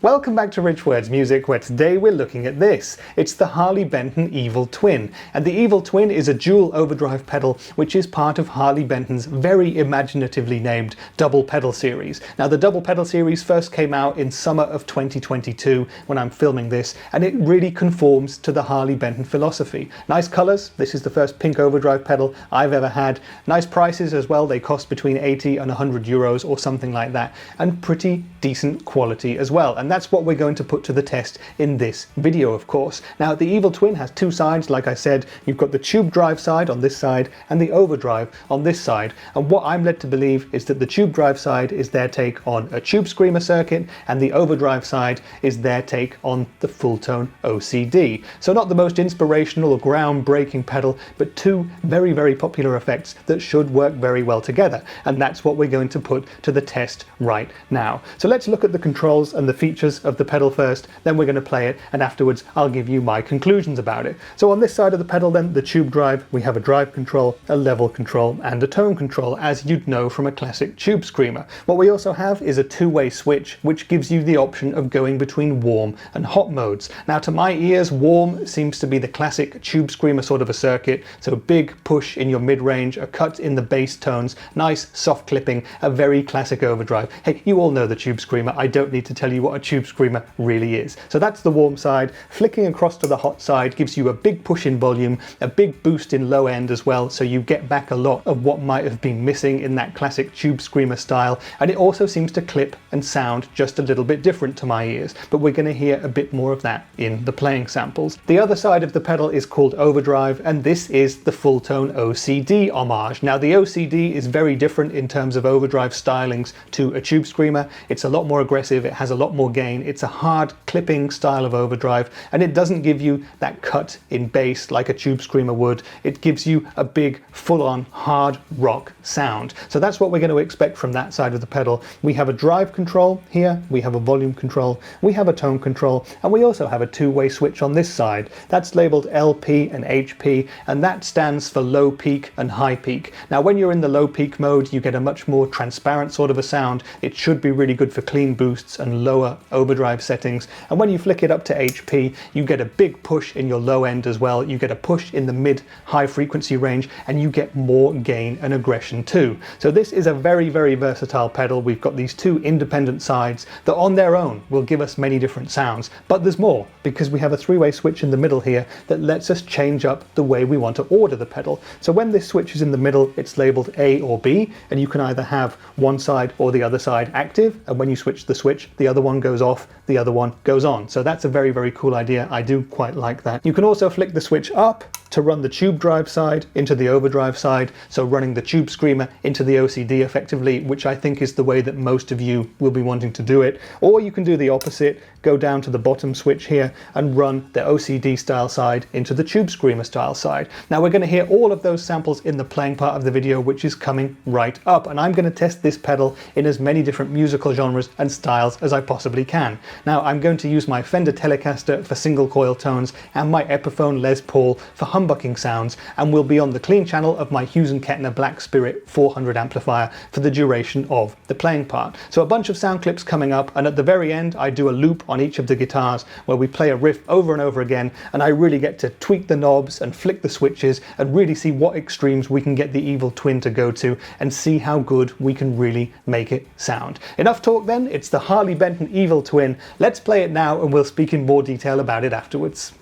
Welcome back to Rich Words Music, where today we're looking at this. It's the Harley Benton Evil Twin. And the Evil Twin is a dual overdrive pedal which is part of Harley Benton's very imaginatively named double pedal series. Now the double pedal series first came out in summer of 2022 when I'm filming this, and it really conforms to the Harley Benton philosophy. Nice colours, this is the first pink overdrive pedal I've ever had. Nice prices as well, they cost between 80 and 100 euros or something like that, and pretty decent quality as well. And that's what we're going to put to the test in this video, of course. Now the Evil Twin has two sides, like I said. You've got the tube drive side on this side and the overdrive on this side, and what I'm led to believe is that the tube drive side is their take on a tube screamer circuit and the overdrive side is their take on the Fulltone OCD. So not the most inspirational or groundbreaking pedal, but two very, very popular effects that should work very well together, and that's what we're going to put to the test right now. So let's look at the controls and the features of the pedal first, then we're going to play it, and afterwards I'll give you my conclusions about it. So on this side of the pedal then, the tube drive, we have a drive control, a level control and a tone control, as you'd know from a classic tube screamer. What we also have is a two-way switch which gives you the option of going between warm and hot modes. Now to my ears, warm seems to be the classic tube screamer sort of a circuit, so big push in your mid-range, a cut in the bass tones, nice soft clipping, a very classic overdrive. Hey, you all know the tube screamer, I don't need to tell you what a tube screamer really is. So that's the warm side. Flicking across to the hot side gives you a big push in volume, a big boost in low end as well, so you get back a lot of what might have been missing in that classic tube screamer style, and it also seems to clip and sound just a little bit different to my ears, but we're going to hear a bit more of that in the playing samples. The other side of the pedal is called overdrive, and this is the Fulltone OCD homage. Now the OCD is very different in terms of overdrive stylings to a tube screamer. It's a lot more aggressive, it has a lot more gain, it's a hard clipping style of overdrive, and it doesn't give you that cut in bass like a tube screamer would. It gives you a big full-on hard rock sound. So that's what we're going to expect from that side of the pedal. We have a drive control here, we have a volume control, we have a tone control, and we also have a two-way switch on this side. That's labeled LP and HP, and that stands for low peak and high peak. Now when you're in the low peak mode, you get a much more transparent sort of a sound. It should be really good for clean boosts and lower overdrive settings, and when you flick it up to HP, you get a big push in your low end as well. You get a push in the mid high frequency range, and you get more gain and aggression too. So this is a very, very versatile pedal. We've got these two independent sides that on their own will give us many different sounds, but there's more because we have a three-way switch in the middle here that lets us change up the way we want to order the pedal. So when this switch is in the middle, it's labeled A or B, and you can either have one side or the other side active, and when you switch the switch, the other one goes off, the other one goes on. So that's a very, very cool idea. I do quite like that. You can also flick the switch up to run the tube drive side into the overdrive side, so running the tube screamer into the OCD effectively, which I think is the way that most of you will be wanting to do it. Or you can do the opposite, go down to the bottom switch here and run the OCD style side into the tube screamer style side. Now we're going to hear all of those samples in the playing part of the video, which is coming right up, and I'm going to test this pedal in as many different musical genres and styles as I possibly can. Now I'm going to use my Fender Telecaster for single coil tones and my Epiphone Les Paul for humbucking sounds, and we'll be on the clean channel of my Hughes & Kettner Black Spirit 400 amplifier for the duration of the playing part. So a bunch of sound clips coming up, and at the very end I do a loop on each of the guitars where we play a riff over and over again, and I really get to tweak the knobs and flick the switches and really see what extremes we can get the Evil Twin to go to and see how good we can really make it sound. Enough talk then, it's the Harley Benton Evil Twin. Let's play it now and we'll speak in more detail about it afterwards.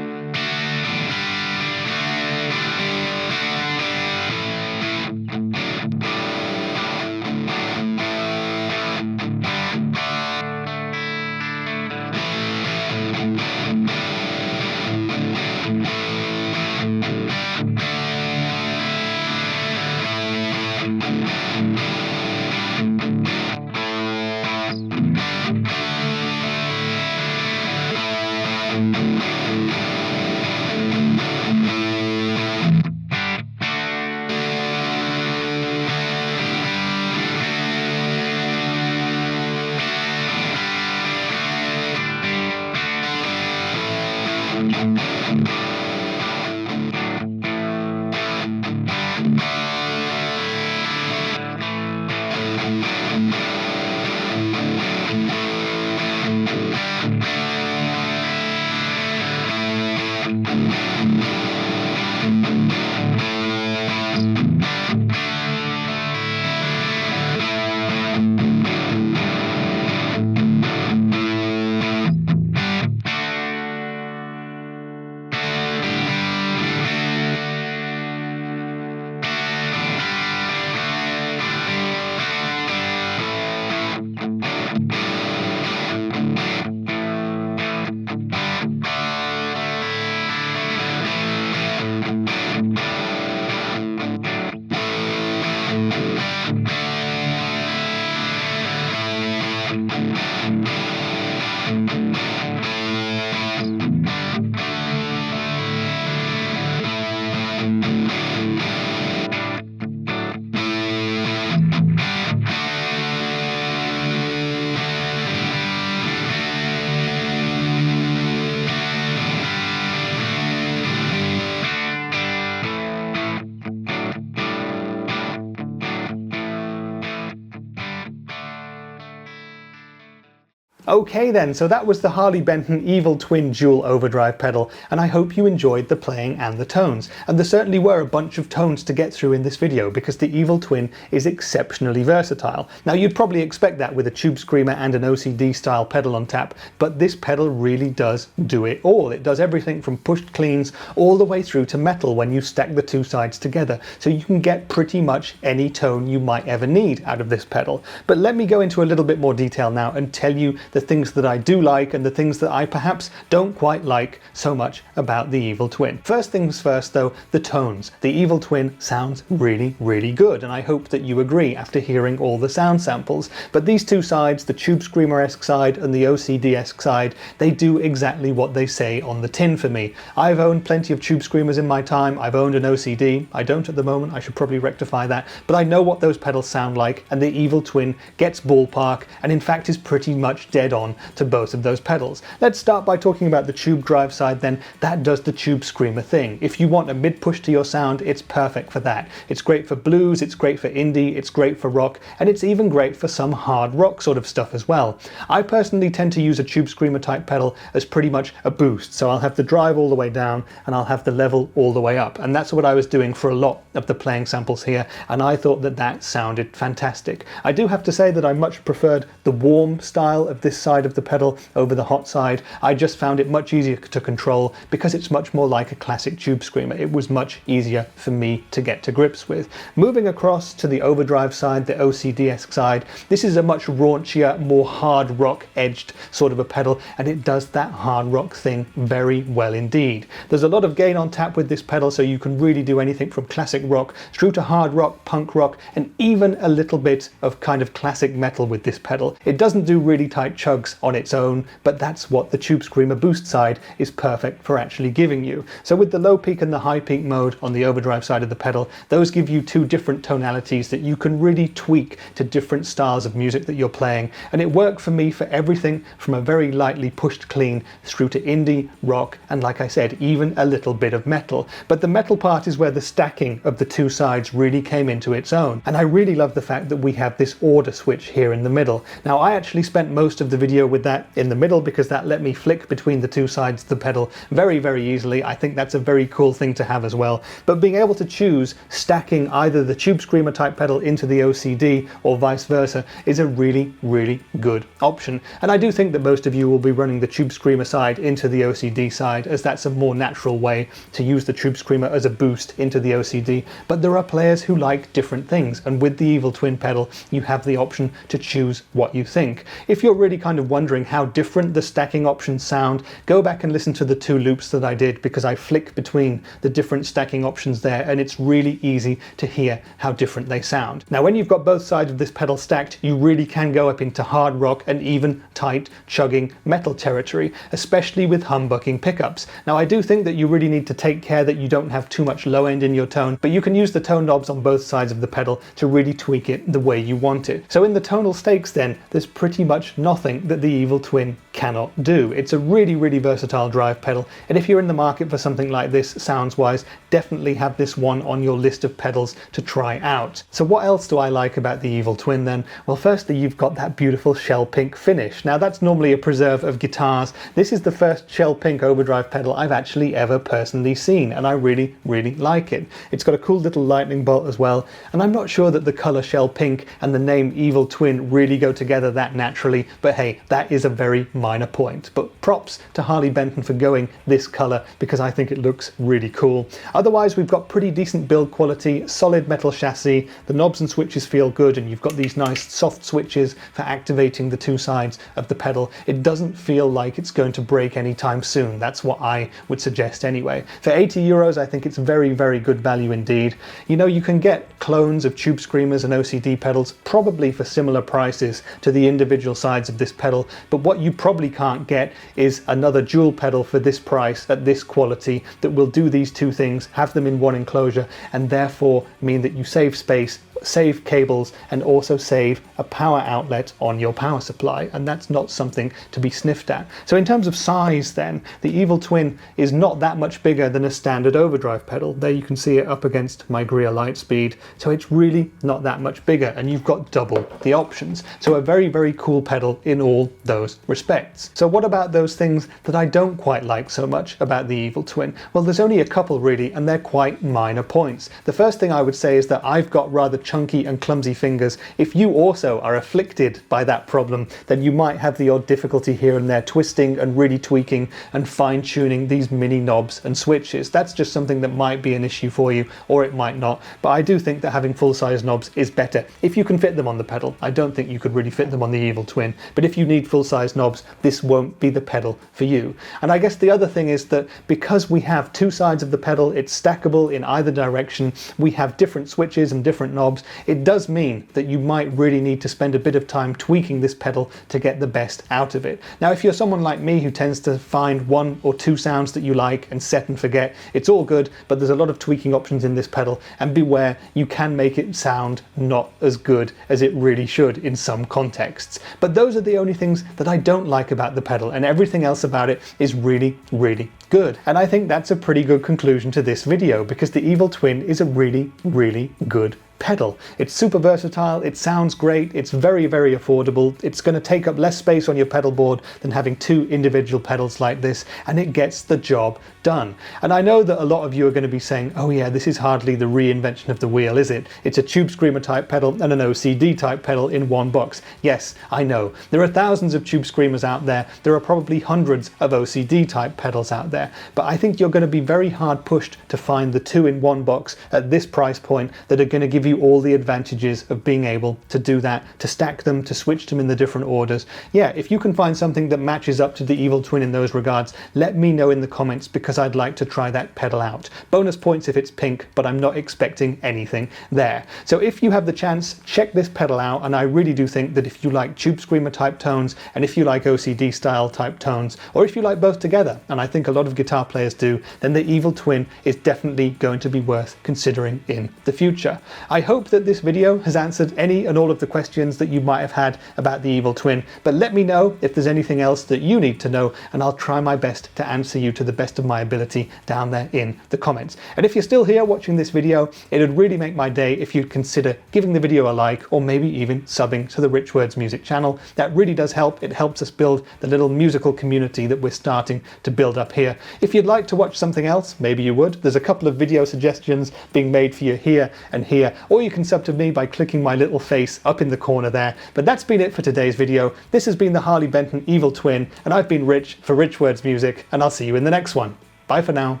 Okay then, so that was the Harley Benton Evil Twin dual overdrive pedal, and I hope you enjoyed the playing and the tones. And there certainly were a bunch of tones to get through in this video because the Evil Twin is exceptionally versatile. Now you'd probably expect that with a tube screamer and an OCD style pedal on tap, but this pedal really does do it all. It does everything from pushed cleans all the way through to metal when you stack the two sides together, so you can get pretty much any tone you might ever need out of this pedal. But let me go into a little bit more detail now and tell you the things that I do like and the things that I perhaps don't quite like so much about the Evil Twin. First things first though, the tones. The Evil Twin sounds really, really good, and I hope that you agree after hearing all the sound samples. But these two sides, the Tube Screamer-esque side and the OCD-esque side, they do exactly what they say on the tin for me. I've owned plenty of Tube Screamers in my time, I've owned an OCD, I don't at the moment, I should probably rectify that, but I know what those pedals sound like, and the Evil Twin gets ballpark and in fact is pretty much dead on to both of those pedals. Let's start by talking about the tube drive side then. That does the Tube Screamer thing. If you want a mid push to your sound, it's perfect for that. It's great for blues, it's great for indie, it's great for rock, and it's even great for some hard rock sort of stuff as well. I personally tend to use a Tube Screamer type pedal as pretty much a boost, so I'll have the drive all the way down and I'll have the level all the way up, and that's what I was doing for a lot of the playing samples here, and I thought that that sounded fantastic. I do have to say that I much preferred the warm style of this side of the pedal over the hot side. I just found it much easier to control because it's much more like a classic Tube Screamer. It was much easier for me to get to grips with. Moving across to the overdrive side, the OCD-esque side, this is a much raunchier, more hard rock edged sort of a pedal, and it does that hard rock thing very well indeed. There's a lot of gain on tap with this pedal, so you can really do anything from classic rock through to hard rock, punk rock, and even a little bit of kind of classic metal with this pedal. It doesn't do really tight chugs on its own, but that's what the Tube Screamer boost side is perfect for actually giving you. So with the low peak and the high peak mode on the overdrive side of the pedal, those give you two different tonalities that you can really tweak to different styles of music that you're playing, and it worked for me for everything from a very lightly pushed clean through to indie, rock, and like I said, even a little bit of metal. But the metal part is where the stacking of the two sides really came into its own, and I really love the fact that we have this order switch here in the middle. Now I actually spent most of the video with that in the middle because that let me flick between the two sides of the pedal very, very easily. I think that's a very cool thing to have as well. But being able to choose stacking either the Tube Screamer type pedal into the OCD or vice versa is a really, really good option. And I do think that most of you will be running the Tube Screamer side into the OCD side, as that's a more natural way to use the Tube Screamer as a boost into the OCD. But there are players who like different things, and with the Evil Twin pedal you have the option to choose what you think. If you're really kind of wondering how different the stacking options sound, go back and listen to the two loops that I did, because I flick between the different stacking options there, and it's really easy to hear how different they sound. Now when you've got both sides of this pedal stacked, you really can go up into hard rock and even tight chugging metal territory, especially with humbucking pickups. Now I do think that you really need to take care that you don't have too much low end in your tone, but you can use the tone knobs on both sides of the pedal to really tweak it the way you want it. So in the tonal stakes then, there's pretty much nothing that the Evil Twin cannot do. It's a really, really versatile drive pedal, and if you're in the market for something like this sounds wise, definitely have this one on your list of pedals to try out. So what else do I like about the Evil Twin then? Well, firstly, you've got that beautiful shell pink finish. Now that's normally a preserve of guitars. This is the first shell pink overdrive pedal I've actually ever personally seen, and I really, really like it. It's got a cool little lightning bolt as well, and I'm not sure that the color shell pink and the name Evil Twin really go together that naturally, but hey, that is a very minor point. But props to Harley Benton for going this color, because I think it looks really cool. Otherwise, we've got pretty decent build quality, solid metal chassis, the knobs and switches feel good, and you've got these nice soft switches for activating the two sides of the pedal. It doesn't feel like it's going to break anytime soon. That's what I would suggest anyway. For 80 euros, I think it's very, very good value indeed. You know, you can get clones of Tube Screamers and OCD pedals probably for similar prices to the individual sides of this pedal, but what you probably can't get is another dual pedal for this price at this quality that will do these two things, have them in one enclosure, and therefore mean that you save space save cables, and also save a power outlet on your power supply, and that's not something to be sniffed at. So in terms of size then, the Evil Twin is not that much bigger than a standard overdrive pedal. There you can see it up against my Greer Lightspeed, so it's really not that much bigger, and you've got double the options. So a very, very cool pedal in all those respects. So what about those things that I don't quite like so much about the Evil Twin? Well, there's only a couple really, and they're quite minor points. The first thing I would say is that I've got rather chunky and clumsy fingers. If you also are afflicted by that problem, then you might have the odd difficulty here and there twisting and really tweaking and fine-tuning these mini knobs and switches. That's just something that might be an issue for you, or it might not. But I do think that having full-size knobs is better if you can fit them on the pedal. I don't think you could really fit them on the Evil Twin, but if you need full-size knobs, this won't be the pedal for you. And I guess the other thing is that because we have two sides of the pedal, it's stackable in either direction, we have different switches and different knobs, it does mean that you might really need to spend a bit of time tweaking this pedal to get the best out of it. Now, if you're someone like me who tends to find one or two sounds that you like and set and forget, it's all good, but there's a lot of tweaking options in this pedal, and beware, you can make it sound not as good as it really should in some contexts. But those are the only things that I don't like about the pedal, and everything else about it is really, really good. And I think that's a pretty good conclusion to this video, because the Evil Twin is a really, really good pedal. It's super versatile, it sounds great, it's very, very affordable, it's going to take up less space on your pedal board than having two individual pedals like this, and it gets the job done. And I know that a lot of you are going to be saying, oh yeah, this is hardly the reinvention of the wheel, is it? It's a Tube Screamer type pedal and an OCD type pedal in one box. Yes, I know. There are thousands of Tube Screamers out there, there are probably hundreds of OCD type pedals out there, but I think you're going to be very hard pushed to find the two in one box at this price point that are going to give you all the advantages of being able to do that, to stack them, to switch them in the different orders. Yeah, if you can find something that matches up to the Evil Twin in those regards, let me know in the comments, because I'd like to try that pedal out. Bonus points if it's pink, but I'm not expecting anything there. So if you have the chance, check this pedal out, and I really do think that if you like Tube Screamer type tones, and if you like OCD style type tones, or if you like both together, and I think a lot of guitar players do, then the Evil Twin is definitely going to be worth considering in the future. I hope that this video has answered any and all of the questions that you might have had about the Evil Twin, but let me know if there's anything else that you need to know, and I'll try my best to answer you to the best of my ability down there in the comments. And if you're still here watching this video, it would really make my day if you'd consider giving the video a like, or maybe even subbing to the Rich Words Music channel. That really does help. It helps us build the little musical community that we're starting to build up here. If you'd like to watch something else, maybe you would. There's a couple of video suggestions being made for you here and here, or you can sub to me by clicking my little face up in the corner there. But that's been it for today's video. This has been the Harley Benton Evil Twin, and I've been Rich for Rich Words Music, and I'll see you in the next one. Bye for now.